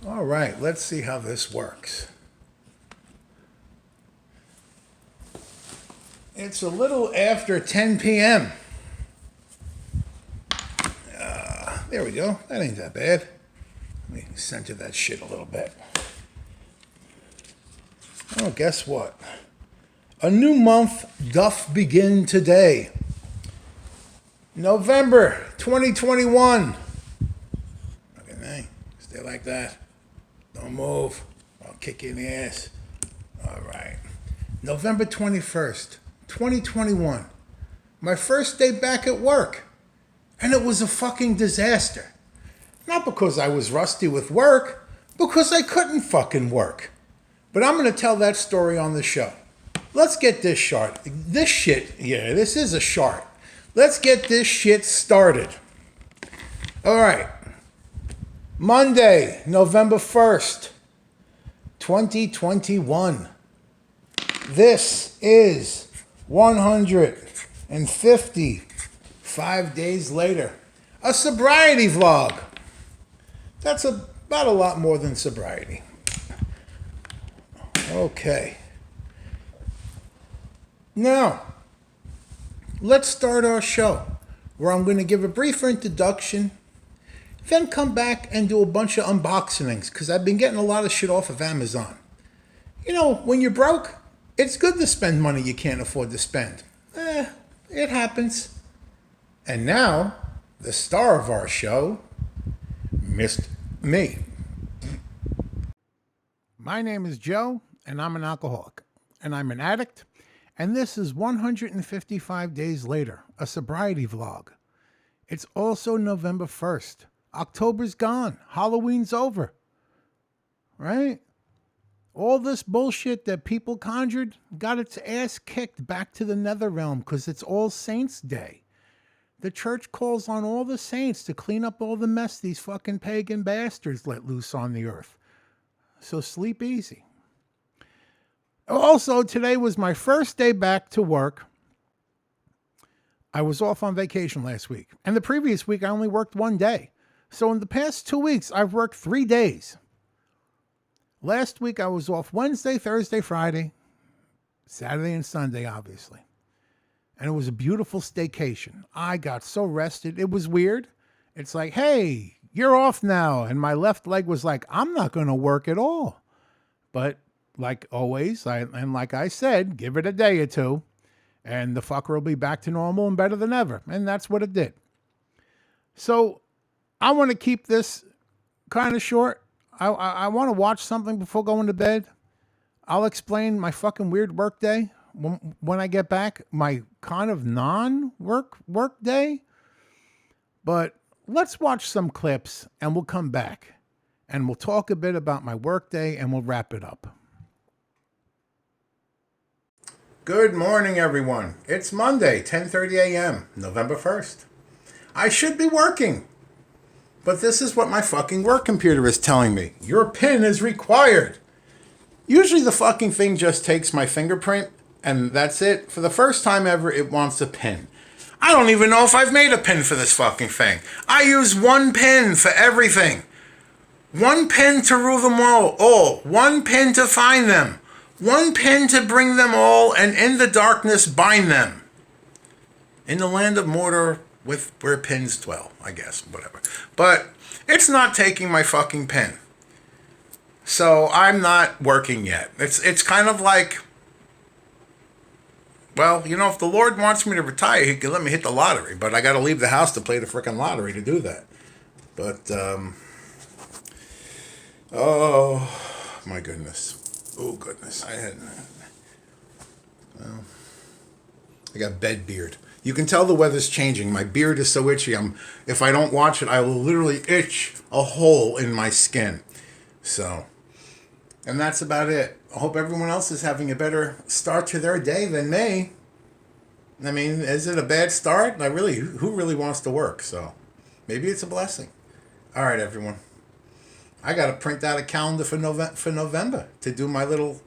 All right, let's see how this works. It's a little after 10 p.m. There we go. That ain't that bad. Let me center that shit a little bit. Oh, guess what? A new month doth begin today. November 2021. Okay, man. Stay like that. Don't move. I'll kick you in the ass. All right. November 21st, 2021. My first day back at work. And it was a fucking disaster. Not because I was rusty with work, because I couldn't fucking work. But I'm going to tell that story on the show. Let's get this this is a short. Let's get this shit started. All right. Monday, November 1st, 2021. This is 155 days later. A sobriety vlog. That's about a lot more than sobriety. Okay. Now, let's start our show, where I'm going to give a brief introduction, then come back and do a bunch of unboxings, because I've been getting a lot of shit off of Amazon. You know, when you're broke, it's good to spend money you can't afford to spend. It happens. And now, the star of our show, missed me. My name is Joe, and I'm an alcoholic. And I'm an addict. And this is 155 days later, a sobriety vlog. It's also November 1st. October's gone. Halloween's over. Right? All this bullshit that people conjured got its ass kicked back to the nether realm because it's All Saints Day. The church calls on all the saints to clean up all the mess these fucking pagan bastards let loose on the earth. So sleep easy. Also, today was my first day back to work. I was off on vacation last week. And the previous week, I only worked one day. So in the past 2 weeks, I've worked 3 days. Last week, I was off Wednesday, Thursday, Friday, Saturday, and Sunday, obviously. And it was a beautiful staycation. I got so rested. It was weird. It's like, hey, you're off now. And my left leg was like, I'm not going to work at all. But like always, like I said, give it a day or two, and the fucker will be back to normal and better than ever. And that's what it did. So I want to keep this kind of short. I want to watch something before going to bed. I'll explain my fucking weird work day when I get back, my kind of non-work day. But let's watch some clips and we'll come back and we'll talk a bit about my work day and we'll wrap it up. Good morning, everyone. It's Monday, 10:30 a.m., November 1st. I should be working, but this is what my fucking work computer is telling me. Your PIN is required. Usually the fucking thing just takes my fingerprint, and that's it. For the first time ever, it wants a PIN. I don't even know if I've made a PIN for this fucking thing. I use one PIN for everything. One PIN to rule them all. One PIN to find them. One pin to bring them all, and in the darkness bind them. In the land of Mordor, where pins dwell, I guess, whatever. But it's not taking my fucking pin. So I'm not working yet. It's kind of like, well, you know, if the Lord wants me to retire, he can let me hit the lottery. But I got to leave the house to play the frickin' lottery to do that. But, oh, my goodness. Oh, goodness. I got bed beard. You can tell the weather's changing. My beard is so itchy. If I don't watch it, I will literally itch a hole in my skin. So, and that's about it. I hope everyone else is having a better start to their day than me. I mean, is it a bad start? Who really wants to work? So, maybe it's a blessing. All right, everyone. I got to print out a calendar for November to do my little,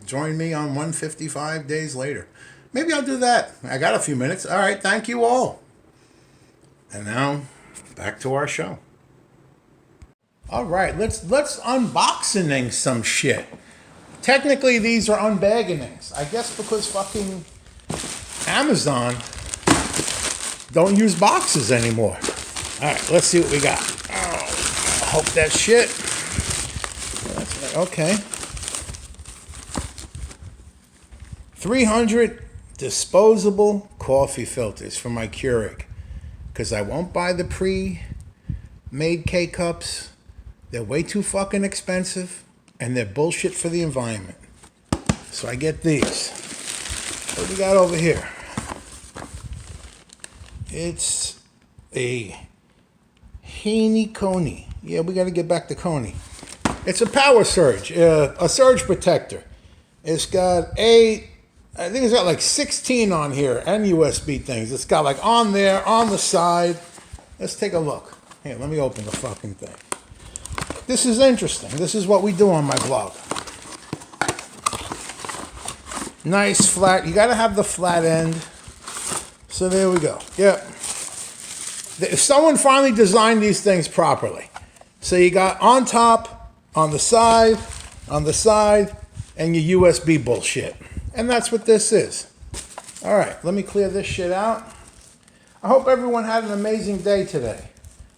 join me on 155 days later. Maybe I'll do that. I got a few minutes. All right, thank you all. And now, back to our show. All right, let's unboxing some shit. Technically, these are unbaggingings. I guess because fucking Amazon don't use boxes anymore. All right, let's see what we got. Oh, I hope that shit. That's okay. 300 disposable coffee filters for my Keurig. Because I won't buy the pre-made K-Cups. They're way too fucking expensive. And they're bullshit for the environment. So I get these. What do we got over here? It's a Haney Coney. Yeah, we got to get back to Coney. It's a power surge, a surge protector. It's got I think it's got like 16 on here and USB things. It's got like on there, on the side. Let's take a look. Here, let me open the fucking thing. This is interesting. This is what we do on my blog. Nice flat. You got to have the flat end. So there we go. Yeah. Someone finally designed these things properly. So you got on top, on the side, and your USB bullshit. And that's what this is. All right, let me clear this shit out. I hope everyone had an amazing day today.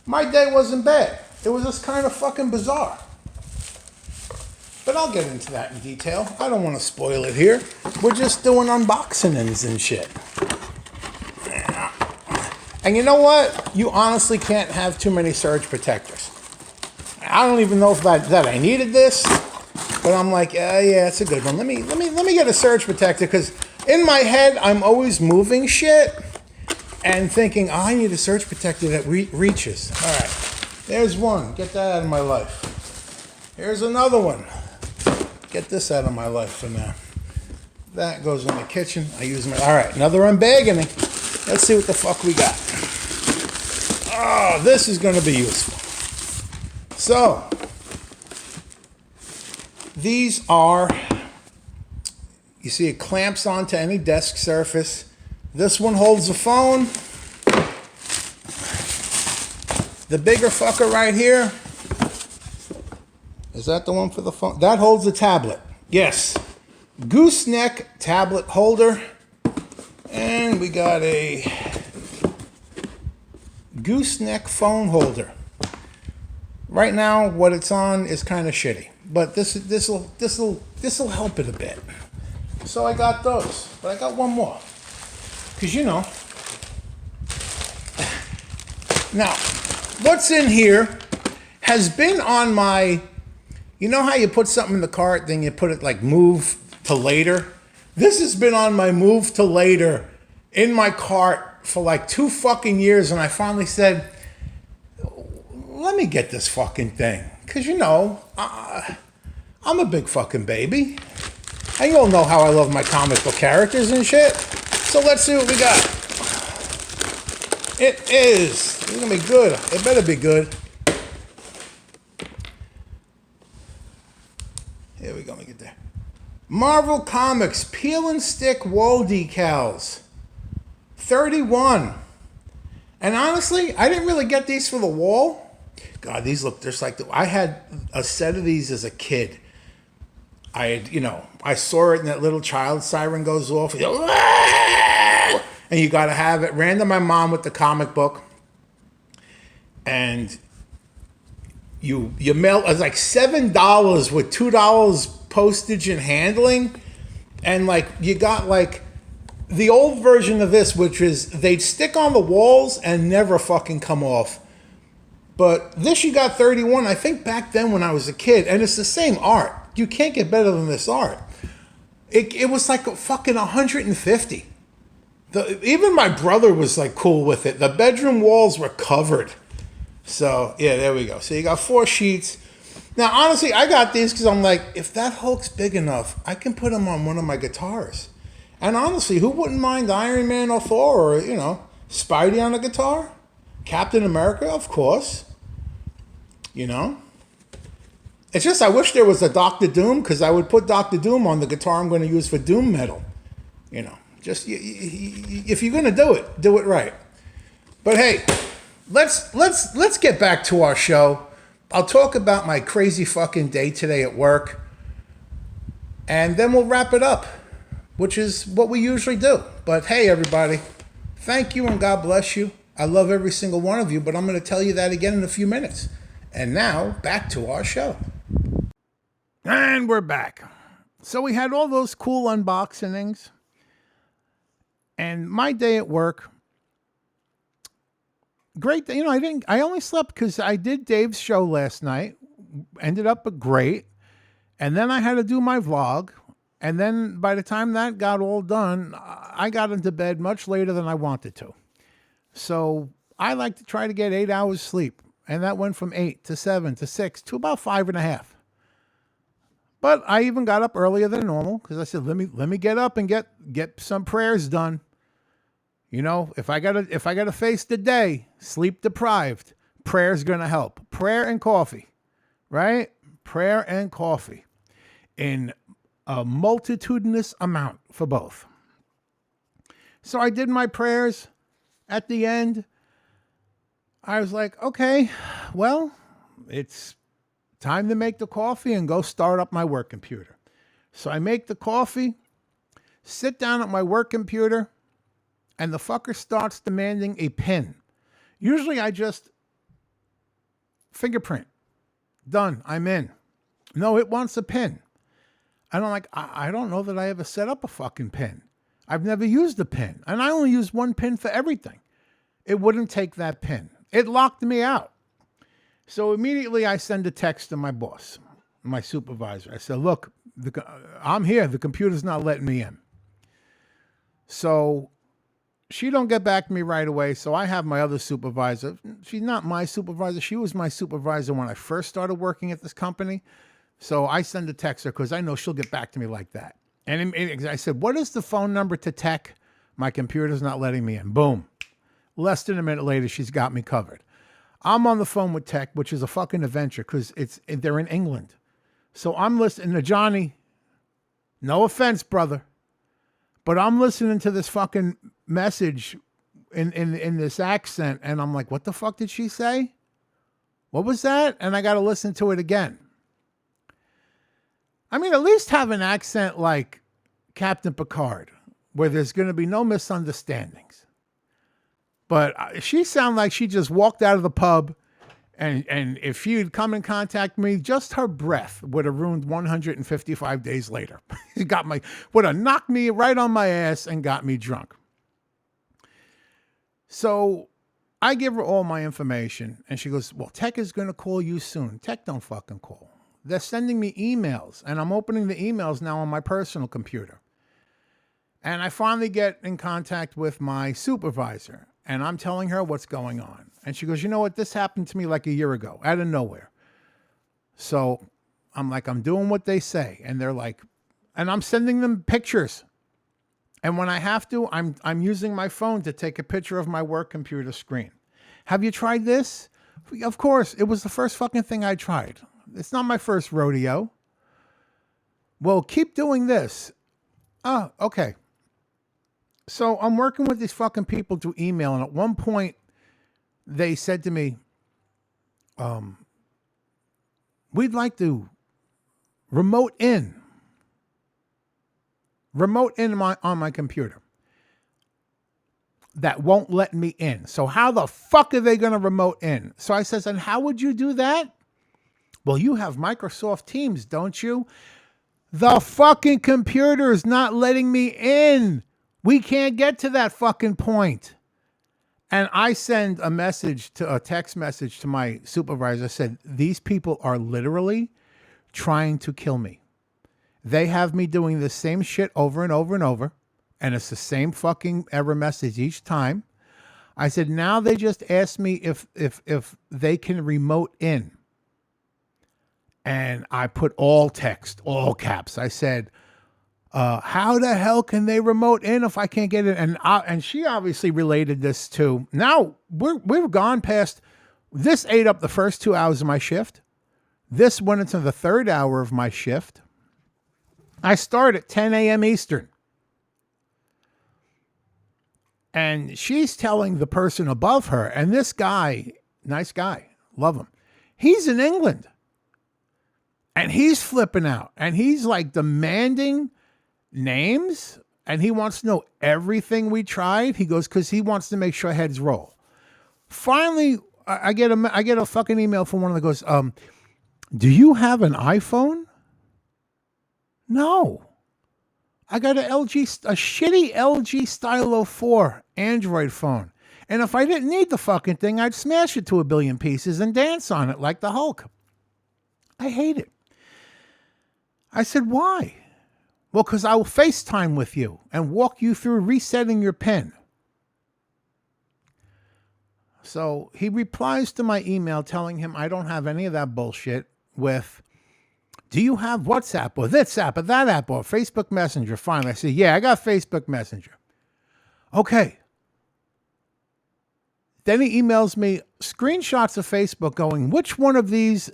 My day wasn't bad. It was just kind of fucking bizarre. But I'll get into that in detail. I don't want to spoil it here. We're just doing unboxings and shit. And you know what? You honestly can't have too many surge protectors. I don't even know if that I needed this, but I'm like, yeah, it's a good one. Let me get a surge protector, because in my head I'm always moving shit and thinking, oh, I need a surge protector that reaches. All right. There's one. Get that out of my life. Here's another one. Get this out of my life for now. That goes in the kitchen. I use my... All right, another unbagging. Let's see what the fuck we got. Oh, this is going to be useful. So, these are... You see, it clamps onto any desk surface. This one holds the phone. The bigger fucker right here, is that the one for the phone? That holds the tablet. Yes. Gooseneck tablet holder. And we got a gooseneck phone holder. Right now, what it's on is kind of shitty, but this'll help it a bit. So I got those, but I got one more, because you know. Now, what's in here has been on my, you know how you put something in the cart, then you put it like move to later? This has been on my move to later in my cart for like 2 fucking years, and I finally said, let me get this fucking thing. Because, you know, I'm a big fucking baby. And you all know how I love my comic book characters and shit. So let's see what we got. It's going to be good. It better be good. Here we go. Let me get there. Marvel Comics Peel and Stick Wall Decals. 31. And honestly, I didn't really get these for the wall. God, these look just like I had a set of these as a kid. I saw it and that little child siren goes off. And you got to have it. Ran to my mom with the comic book. And you mail, it was like $7 with $2 postage and handling. And like, you got like the old version of this, which is they'd stick on the walls and never fucking come off. But this you got 31, I think back then when I was a kid, and it's the same art. You can't get better than this art. It was like a fucking 150. Even my brother was like cool with it. The bedroom walls were covered. So yeah, there we go. So you got 4 sheets. Now honestly, I got these because I'm like, if that Hulk's big enough, I can put him on one of my guitars. And honestly, who wouldn't mind Iron Man or Thor or, Spidey on a guitar? Captain America, of course. It's just I wish there was a Doctor Doom, because I would put Doctor Doom on the guitar I'm going to use for Doom metal. Just if you're going to do it right. But hey, let's get back to our show. I'll talk about my crazy fucking day today at work, and then we'll wrap it up, which is what we usually do. But hey, everybody, thank you and God bless you. I love every single one of you, but I'm going to tell you that again in a few minutes. And now, back to our show. And we're back. So we had all those cool unboxings. And my day at work, great. You know, I only slept because I did Dave's show last night. Ended up great. And then I had to do my vlog. And then by the time that got all done, I got into bed much later than I wanted to. So I like to try to get 8 hours sleep. And that went from 8 to 7 to 6 to about 5.5. But I even got up earlier than normal because I said, let me get up and get some prayers done. You know, if I gotta face the day, sleep deprived, prayer's gonna help. Prayer and coffee, right? Prayer and coffee in a multitudinous amount for both. So I did my prayers. At the end, I was like, okay, well, it's time to make the coffee and go start up my work computer. So I make the coffee, sit down at my work computer, and the fucker starts demanding a PIN. Usually I just fingerprint. Done. I'm in. No, it wants a PIN. And I'm like, I don't know that I ever set up a fucking PIN. I've never used a PIN. And I only use one PIN for everything. It wouldn't take that PIN. It locked me out. So immediately I send a text to my boss, my supervisor. I said, look, I'm here. The computer's not letting me in. So she don't get back to me right away. So I have my other supervisor. She's not my supervisor. She was my supervisor when I first started working at this company. So I send a text her because I know she'll get back to me like that. And I said, what is the phone number to tech? My computer's not letting me in. Boom. Less than a minute later, she's got me covered. I'm on the phone with tech, which is a fucking adventure because they're in England. So I'm listening to Johnny. No offense, brother. But I'm listening to this fucking message in this accent. And I'm like, what the fuck did she say? What was that? And I got to listen to it again. I mean, at least have an accent like Captain Picard, where there's going to be no misunderstandings. But she sounded like she just walked out of the pub, and if she had come in contact with me, just her breath would have ruined 155 days later. Would have knocked me right on my ass and got me drunk. So I give her all my information, and she goes, well, Tech is going to call you soon. Tech don't fucking call. They're sending me emails, and I'm opening the emails now on my personal computer. And I finally get in contact with my supervisor, and I'm telling her what's going on. And she goes, you know what? This happened to me like a year ago, out of nowhere. So I'm like, I'm doing what they say. And they're like, and I'm sending them pictures. And when I have to, I'm using my phone to take a picture of my work computer screen. Have you tried this? Of course. It was the first fucking thing I tried. It's not my first rodeo. Well, keep doing this. Oh, okay. So I'm working with these fucking people through email. And at one point they said to me, we'd like to remote in on my computer. That won't let me in. So how the fuck are they going to remote in? So I says, and how would you do that? Well, you have Microsoft Teams, don't you? The fucking computer is not letting me in. We can't get to that fucking point. And I send a text message to my supervisor. I said, these people are literally trying to kill me. They have me doing the same shit over and over and over. And it's the same fucking error message each time. I said, now they just asked me if they can remote in. And I put all text, all caps. I said, how the hell can they remote in if I can't get it? And she obviously related this to, now we've gone past, this ate up the first 2 hours of my shift. This went into the third hour of my shift. I start at 10 a.m. Eastern. And she's telling the person above her, and this guy, nice guy, love him. He's in England. And he's flipping out. And he's like demanding names. And he wants to know everything we tried. He goes, because he wants to make sure heads roll. Finally, I get a fucking email from one of them that goes, do you have an iPhone? No. I got a shitty LG Stylo 4 Android phone. And if I didn't need the fucking thing, I'd smash it to a billion pieces and dance on it like the Hulk. I hate it. I said, why? Well, because I will FaceTime with you and walk you through resetting your PIN. So he replies to my email telling him I don't have any of that bullshit with, do you have WhatsApp or this app or that app or Facebook Messenger? Finally, I say, yeah, I got Facebook Messenger. Okay. Then he emails me screenshots of Facebook going, which one of these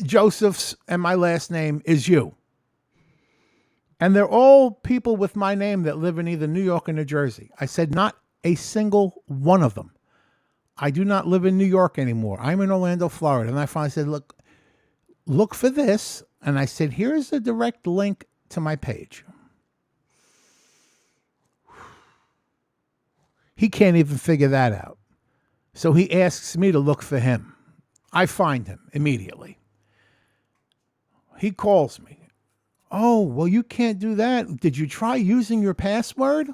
Josephs and my last name is you? And they're all people with my name that live in either New York or New Jersey. I said, not a single one of them. I do not live in New York anymore. I'm in Orlando, Florida. And I finally said, look for this. And I said, here's a direct link to my page. He can't even figure that out. So he asks me to look for him. I find him immediately. He calls me. Oh, well, you can't do that. Did you try using your password?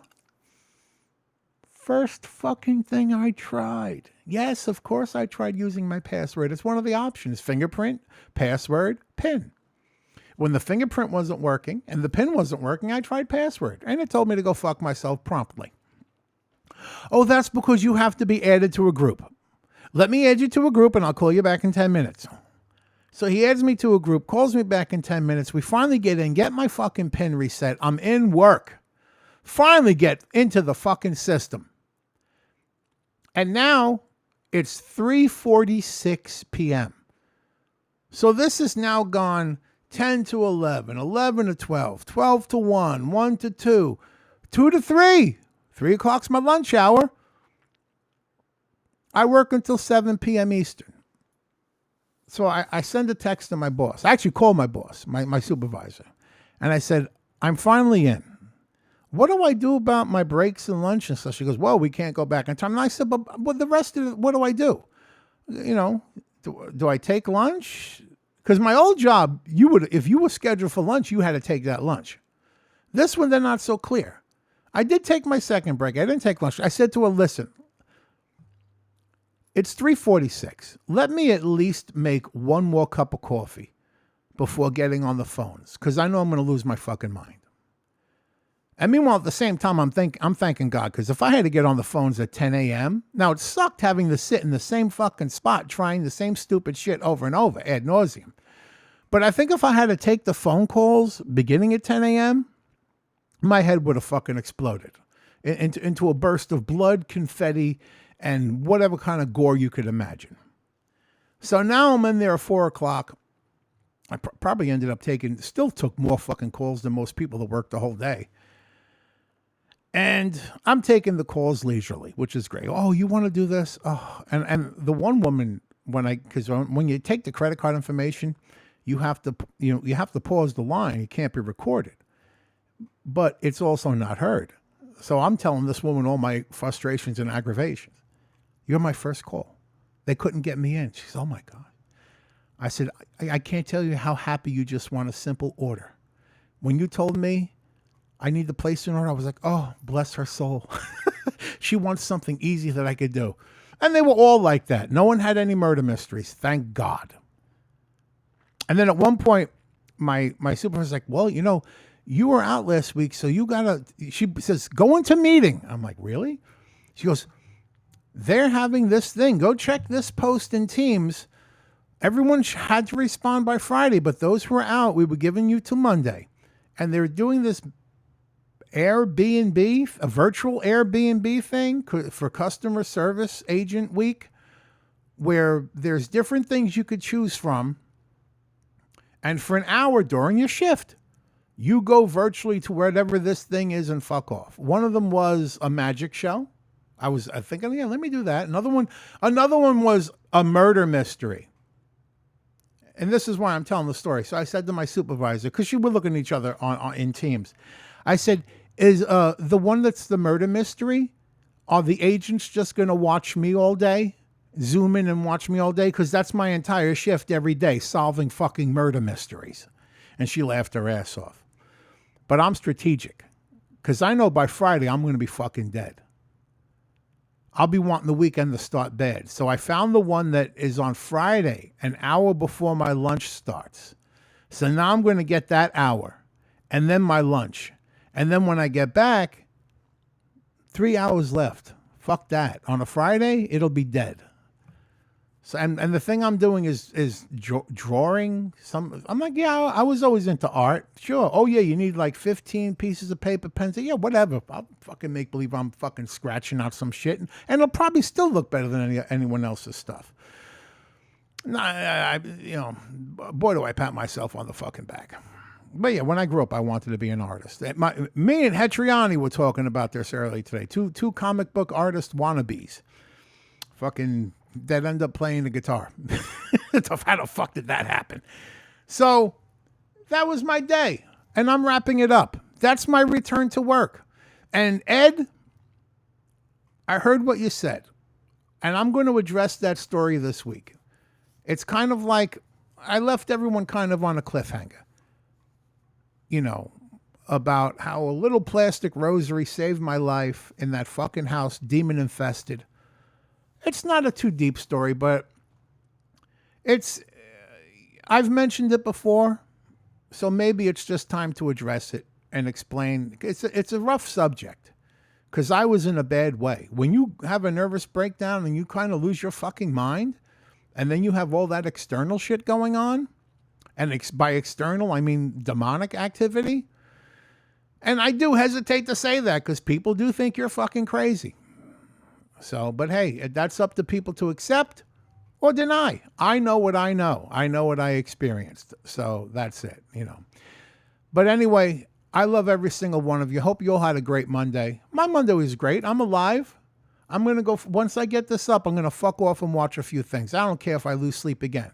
First fucking thing I tried. Yes, of course I tried using my password. It's one of the options. Fingerprint, password, PIN. When the fingerprint wasn't working and the PIN wasn't working, I tried password. And it told me to go fuck myself promptly. Oh, that's because you have to be added to a group. Let me add you to a group and I'll call you back in 10 minutes. So he adds me to a group, calls me back in 10 minutes. We finally get in, get my fucking PIN reset. I'm in work. Finally get into the fucking system. And now it's 3:46 p.m. So this has now gone 10 to 11, 11 to 12, 12 to 1, 1 to 2, 2 to 3. 3 o'clock's my lunch hour. I work until 7 p.m. Eastern. So I send a text to my boss. I actually called my boss, my supervisor. And I said, I'm finally in. What do I do about my breaks and lunch and stuff? She goes, well, we can't go back in time. And I said, but the rest of it, what do I do? You know, do I take lunch? Because my old job, if you were scheduled for lunch, you had to take that lunch. This one, they're not so clear. I did take my second break. I didn't take lunch. I said to her, listen, it's 3:46. Let me at least make one more cup of coffee before getting on the phones, because I know I'm going to lose my fucking mind. And meanwhile, at the same time, I'm thanking God, because if I had to get on the phones at 10 a.m., now it sucked having to sit in the same fucking spot trying the same stupid shit over and over ad nauseum. But I think if I had to take the phone calls beginning at 10 a.m., my head would have fucking exploded into a burst of blood, confetti, and whatever kind of gore you could imagine. So now I'm in there at 4 o'clock. I probably ended up still took more fucking calls than most people that work the whole day. And I'm taking the calls leisurely, which is great. Oh, you want to do this? Oh, and the one woman, because when you take the credit card information, you have to pause the line. It can't be recorded, but it's also not heard. So I'm telling this woman all my frustrations and aggravations. You're my first call. They couldn't get me in. She said, oh my God. I said, I can't tell you how happy you just want a simple order. When you told me I need to place an order, I was like, oh, bless her soul. She wants something easy that I could do. And they were all like that. No one had any murder mysteries. Thank God. And then at one point, my supervisor was like, well, you were out last week, so she says, go into meeting. I'm like, really? She goes, they're having this thing. Go check this post in Teams. Everyone had to respond by Friday, but those who were out, we were giving you till Monday. And they're doing this Airbnb, a virtual Airbnb thing for customer service agent week, where there's different things you could choose from. And for an hour during your shift, you go virtually to wherever this thing is and fuck off. One of them was a magic show. I was thinking, yeah, let me do that. Another one was a murder mystery. and this is why I'm telling the story. So I said to my supervisor, because she would look at each other in teams. I said, is the one that's the murder mystery, are the agents just going to watch me all day? Zoom in and watch me all day? Because that's my entire shift every day, solving fucking murder mysteries. And she laughed her ass off. But I'm strategic, because I know by Friday I'm going to be fucking dead. I'll be wanting the weekend to start bad. So I found the one that is on Friday, an hour before my lunch starts. So now I'm going to get that hour and then my lunch. And then when I get back, 3 hours left. Fuck that. On a Friday, it'll be dead. So and the thing I'm doing is drawing some. I'm like, yeah, I was always into art. Sure. Oh yeah, you need like 15 pieces of paper, pencil. Yeah, whatever. I'll fucking make believe I'm fucking scratching out some shit, and it'll probably still look better than anyone else's stuff. Nah, boy, do I pat myself on the fucking back. But yeah, when I grew up, I wanted to be an artist. Me and Hetriani were talking about this earlier today. Two comic book artist wannabes. Fucking. That end up playing the guitar. How the fuck did that happen? So that was my day, and I'm wrapping it up. That's my return to work. And Ed, I heard what you said, and I'm going to address that story this week. It's kind of like I left everyone kind of on a cliffhanger, about how a little plastic rosary saved my life in that fucking house, demon infested. It's not a too deep story, but I've mentioned it before, so maybe it's just time to address it and explain. It's a rough subject, because I was in a bad way. When you have a nervous breakdown and you kind of lose your fucking mind, and then you have all that external shit going on, and by external, I mean demonic activity, and I do hesitate to say that because people do think you're fucking crazy. So, but hey, that's up to people to accept or deny. I know what I know. I know what I experienced. So that's it, But anyway, I love every single one of you. Hope you all had a great Monday. My Monday was great. I'm alive. I'm going to go, once I get this up, I'm going to fuck off and watch a few things. I don't care if I lose sleep again.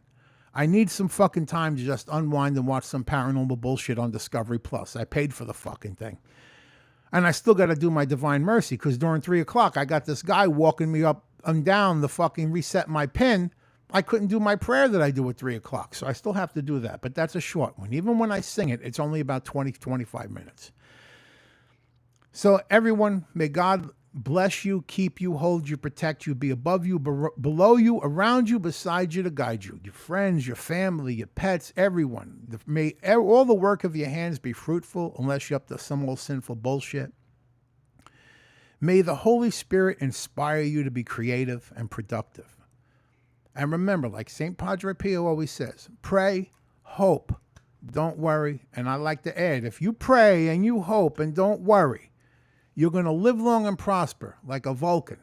I need some fucking time to just unwind and watch some paranormal bullshit on Discovery Plus. I paid for the fucking thing. And I still got to do my Divine Mercy, because during 3 o'clock, I got this guy walking me up and down the fucking reset my pin. I couldn't do my prayer that I do at 3 o'clock. So I still have to do that. But that's a short one. Even when I sing it, it's only about 20, 25 minutes. So everyone, may God bless you, keep you, hold you, protect you, be above you, below you, around you, beside you to guide you. Your friends, your family, your pets, everyone. May all the work of your hands be fruitful, unless you're up to some old sinful bullshit. May the Holy Spirit inspire you to be creative and productive. And remember, like St. Padre Pio always says, pray, hope, don't worry. And I like to add, if you pray and you hope and don't worry, you're going to live long and prosper like a Vulcan.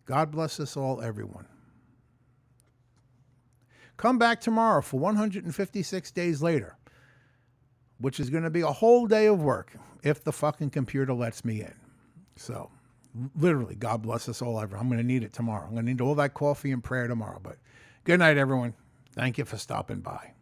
God bless us all, everyone. Come back tomorrow for 156 days later, which is going to be a whole day of work if the fucking computer lets me in. So, literally, God bless us all, everyone. I'm going to need it tomorrow. I'm going to need all that coffee and prayer tomorrow. But good night, everyone. Thank you for stopping by.